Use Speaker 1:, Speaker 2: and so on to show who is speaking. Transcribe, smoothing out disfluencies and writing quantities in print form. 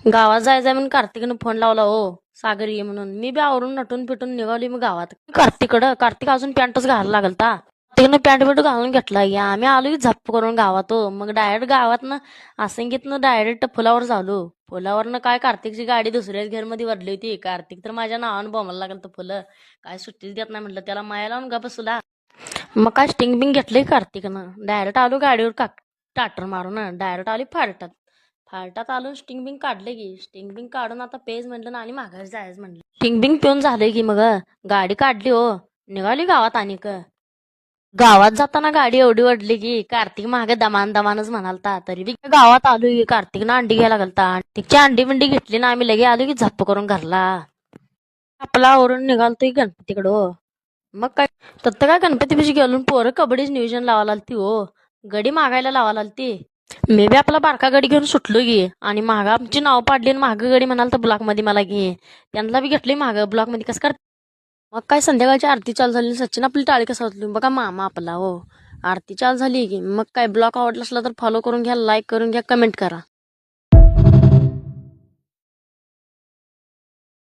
Speaker 1: गावात जायचंय म्हणून कार्तिकनं फोन लावला हो, सागर ये म्हणून. मी बी आवरून नटून पिटून निघाली मग गावात. कार्तिक अजून पॅन्टच घालायला लागलता. कार्तिकनं पॅन्ट बिंट घालून घेतला की आम्ही आलो की झप्प करून गावात हो. मग डायरेक्ट गावातनं आसंगीतनं डायरेक्ट पुलावर झालो. पुलावरनं काय कार्तिकची गाडी दुसऱ्याच घेरमध्ये वरली होती. कार्तिक तर माझ्या नावानं बोंबायला लागलं तर फुलं काय सुट्टीच देत नाही म्हटलं, त्याला माया लावून गा बसला. मग काय स्टिंग बिंग घेतलंय कार्तिकनं. डायरेक्ट आलो गाडीवर टाटर मारून डायरेक्ट आली फाटतात. फाटतात आलो स्टिंग बिंग काढले की स्टिंग बिंग काढून आता पेज म्हणलं ना आणि माघारी जायचं म्हणलं. स्टिंग बिंग पिऊन झालंय की मग गाडी काढली हो, निघाली गावात. आणि गावात जाताना गाडी एवढी ओढली की कार्तिक मागे दमान दमानच म्हणालता. तरी बी गावात आलो की कार्तिकनं अंडी घ्यायला लागलता. तिची अंडी बिंडी घेतली ना आम्ही लगे आलो की झप्प करून घरला. आपला आवरून निघालतोय गणपतीकडं हो. मग काय तत्त काय गणपती गेलो पोरं कबड्डीच नियोजन लावायला आलती हो. गडी मागायला लावायला आलती. मी बी आपला बारका गडी घेऊन सुटलो की आणि माग आमची नाव पाडली आणि माग गडी म्हणाल तर ब्लॉक मध्ये मला घे. त्यांना बी घेतली माग ब्लॉक मध्ये कसं कर. मग काय संध्याकाळची आरती चालू झाली. सचिन आपली टाळी कसं होती बघा मामा आपला हो. आरती चालू झाली की मग काय ब्लॉग आवडला असला तर फॉलो करून घ्या, लाईक करून घ्या, कमेंट करा.